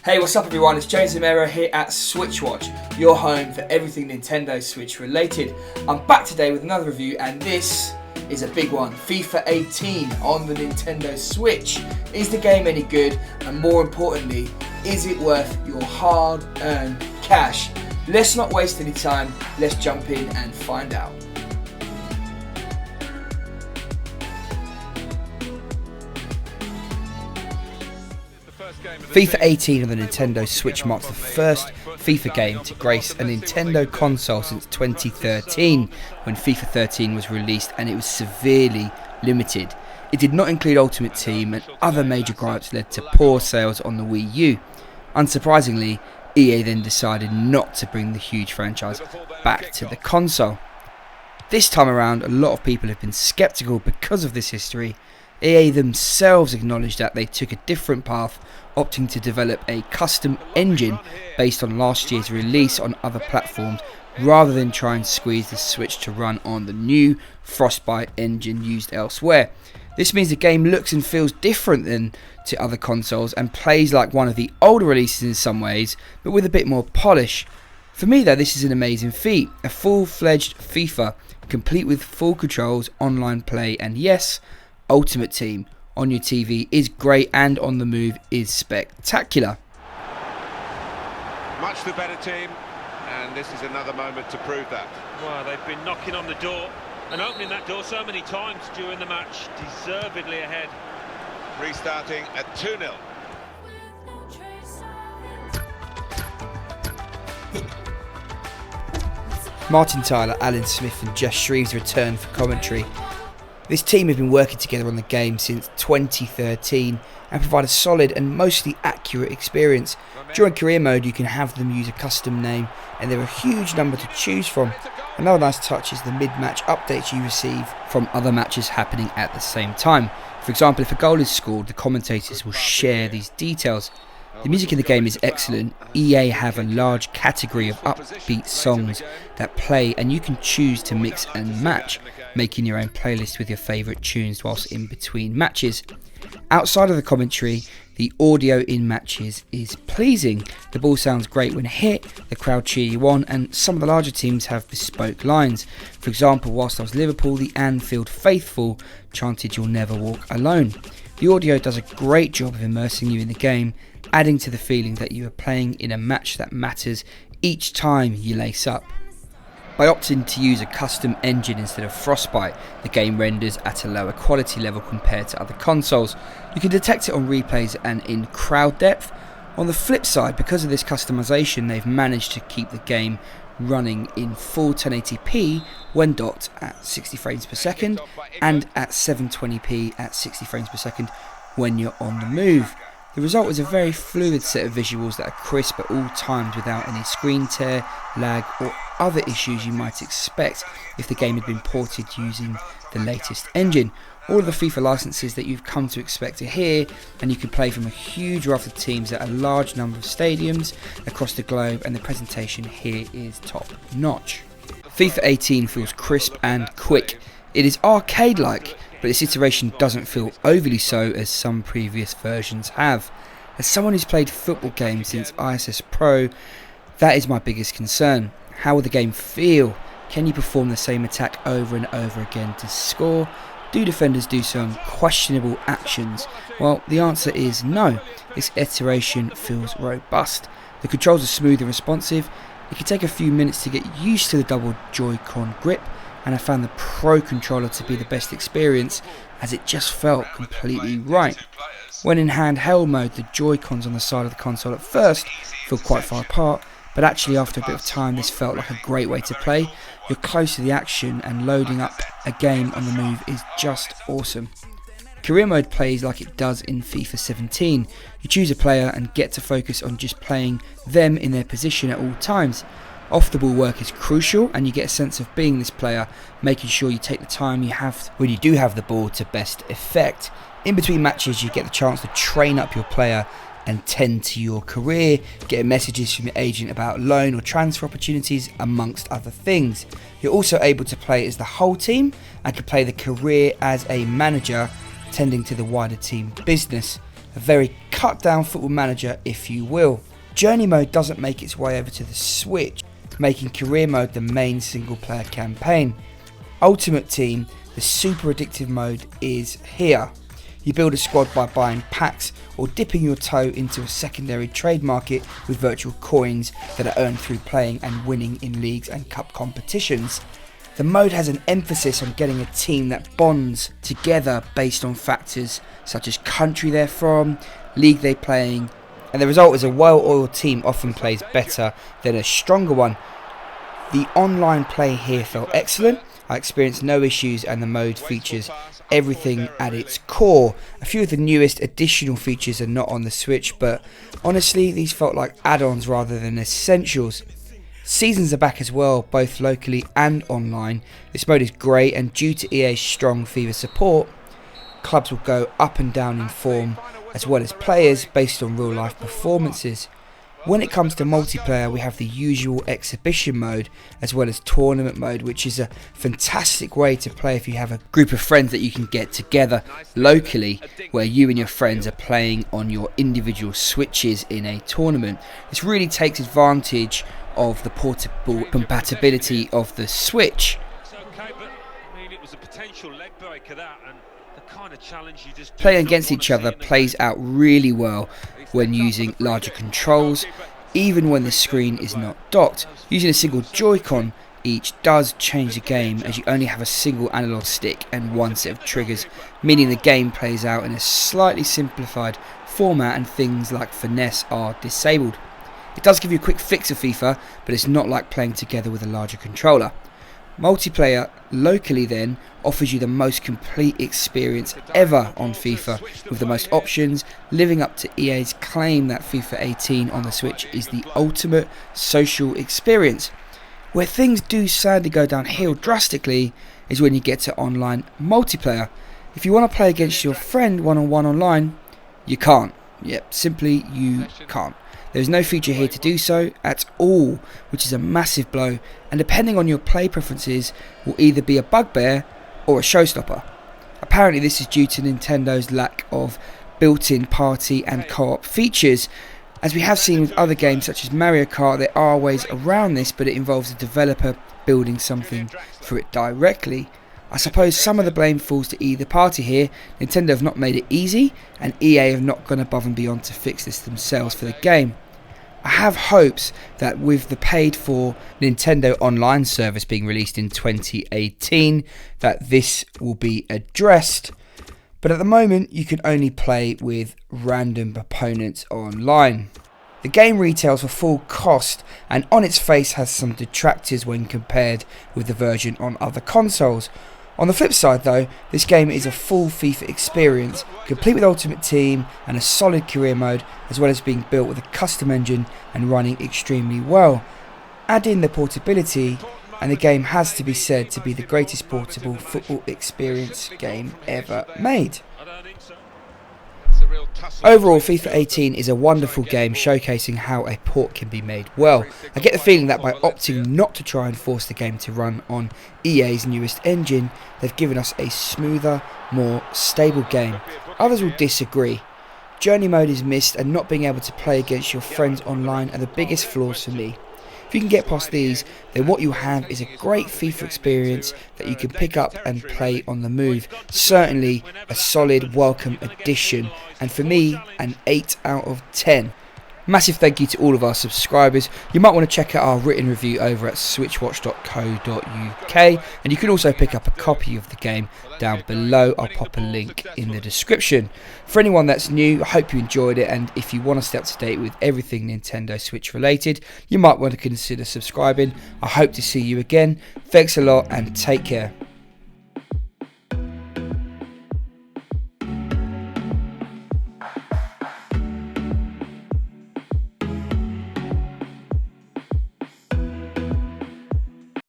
Hey, what's up everyone? It's James Zamero here at SwitchWatch, your home for everything Nintendo Switch related. I'm back today with another review, and this is a big one. FIFA 18 on the Nintendo Switch. Is the game any good? And more importantly, is it worth your hard-earned cash? Let's not waste any time. Let's jump in and find out. FIFA 18 on the Nintendo Switch marks the first FIFA game to grace a Nintendo console since 2013, when FIFA 13 was released and it was severely limited. It did not include Ultimate Team, and other major gripes led to poor sales on the Wii U. Unsurprisingly, EA then decided not to bring the huge franchise back to the console. This time around, a lot of people have been skeptical because of this history. EA themselves acknowledged that they took a different path, opting to develop a custom engine based on last year's release on other platforms, rather than try and squeeze the Switch to run on the new Frostbite engine used elsewhere. This means the game looks and feels different than to other consoles and plays like one of the older releases in some ways, but with a bit more polish. For me though, this is an amazing feat, a full-fledged FIFA, complete with full controls, online play, and yes, Ultimate Team on your TV is great, and on the move is spectacular. Much the better team, and this is another moment to prove that. Well, they've been knocking on the door and opening that door so many times during the match, deservedly ahead. Restarting at 2-0. Martin Tyler, Alan Smith and Jess Shreves return for commentary. This team have been working together on the game since 2013 and provide a solid and mostly accurate experience. During career mode you can have them use a custom name, and there are a huge number to choose from. Another nice touch is the mid-match updates you receive from other matches happening at the same time. For example, if a goal is scored, the commentators will share these details. The music in the game is excellent. EA have a large category of upbeat songs that play, and you can choose to mix and match, making your own playlist with your favourite tunes whilst in between matches. Outside of the commentary, the audio in matches is pleasing. The ball sounds great when hit, the crowd cheer you on, and some of the larger teams have bespoke lines. For example, whilst I was Liverpool, the Anfield faithful chanted "You'll never walk alone." The audio does a great job of immersing you in the game, adding to the feeling that you are playing in a match that matters each time you lace up. By opting to use a custom engine instead of Frostbite, the game renders at a lower quality level compared to other consoles. You can detect it on replays and in crowd depth. On the flip side, because of this customization, they've managed to keep the game running in full 1080p when docked at 60 frames per second and at 720p at 60 frames per second when you're on the move. The result is a very fluid set of visuals that are crisp at all times without any screen tear, lag or other issues you might expect if the game had been ported using the latest engine. All of the FIFA licenses that you've come to expect are here, and you can play from a huge raft of teams at a large number of stadiums across the globe, and the presentation here is top notch. FIFA 18 feels crisp and quick. It is arcade-like, but this iteration doesn't feel overly so as some previous versions have. As someone who's played football games since ISS Pro, that is my biggest concern. How will the game feel? Can you perform the same attack over and over again to score? Do defenders do some questionable actions? Well, the answer is no. This iteration feels robust. The controls are smooth and responsive. It can take a few minutes to get used to the double Joy-Con grip, and I found the Pro controller to be the best experience, as it just felt completely right. When in handheld mode, the Joy-Cons on the side of the console at first feel quite far apart, but actually after a bit of time this felt like a great way to play. You're close to the action, and loading up a game on the move is just awesome. Career mode plays like it does in FIFA 17. You choose a player and get to focus on just playing them in their position at all times. Off the ball work is crucial, and you get a sense of being this player, making sure you take the time you have when you do have the ball to best effect. In between matches you get the chance to train up your player and tend to your career, getting messages from your agent about loan or transfer opportunities, amongst other things. You're also able to play as the whole team and can play the career as a manager, tending to the wider team business. A very cut down Football Manager if you will. Journey mode doesn't make its way over to the Switch, making career mode the main single player campaign. Ultimate Team, the super addictive mode, is here. You build a squad by buying packs or dipping your toe into a secondary trade market with virtual coins that are earned through playing and winning in leagues and cup competitions. The mode has an emphasis on getting a team that bonds together based on factors such as country they're from, league they're playing, and the result is a well-oiled team often plays better than a stronger one. The online play here felt excellent. I experienced no issues and the mode features everything at its core. A few of the newest additional features are not on the Switch, but honestly these felt like add-ons rather than essentials. Seasons are back as well, both locally and online. This mode is great, and due to EA's strong FIFA support, clubs will go up and down in form as well as players based on real life performances. When it comes to multiplayer, we have the usual exhibition mode as well as tournament mode, which is a fantastic way to play if you have a group of friends that you can get together locally where you and your friends are playing on your individual Switches in a tournament. This really takes advantage of the portable compatibility of the Switch. It's okay, but I mean, it was a potential leg breaker, that, and the kind of challenge you just Playing against each other plays out really well when using larger controls, even when the screen is not docked. Using a single Joy-Con each does change the game, as you only have a single analog stick and one set of triggers, meaning the game plays out in a slightly simplified format and things like finesse are disabled. It does give you a quick fix of FIFA, but it's not like playing together with a larger controller. Multiplayer locally then offers you the most complete experience ever on FIFA, with the most options, living up to EA's claim that FIFA 18 on the Switch is the ultimate social experience. Where things do sadly go downhill drastically is when you get to online multiplayer. If you want to play against your friend one-on-one online, you can't. Yep, simply you can't. There is no feature here to do so at all, which is a massive blow, and depending on your play preferences will either be a bugbear or a showstopper. Apparently this is due to Nintendo's lack of built-in party and co-op features. As we have seen with other games such as Mario Kart, there are ways around this, but it involves the developer building something for it directly. I suppose some of the blame falls to either party here. Nintendo have not made it easy, and EA have not gone above and beyond to fix this themselves for the game. I have hopes that with the paid for Nintendo Online service being released in 2018, that this will be addressed. But at the moment, you can only play with random opponents online. The game retails for full cost, and on its face has some detractors when compared with the version on other consoles. On the flip side though, this game is a full FIFA experience, complete with Ultimate Team and a solid career mode, as well as being built with a custom engine and running extremely well. Add in the portability, and the game has to be said to be the greatest portable football experience game ever made. Overall, FIFA 18 is a wonderful game showcasing how a port can be made well. I get the feeling that by opting not to try and force the game to run on EA's newest engine, they've given us a smoother, more stable game. Others will disagree. Journey mode is missed, and not being able to play against your friends online are the biggest flaws for me. If you can get past these, then what you have is a great FIFA experience that you can pick up and play on the move. Certainly a solid welcome addition, and for me, an 8 out of 10. Massive thank you to all of our subscribers. You might want to check out our written review over at switchwatch.co.uk, and you can also pick up a copy of the game down below. I'll pop a link in the description. For anyone that's new, I hope you enjoyed it, and if you want to stay up to date with everything Nintendo Switch related, you might want to consider subscribing. I hope to see you again. Thanks a lot and take care.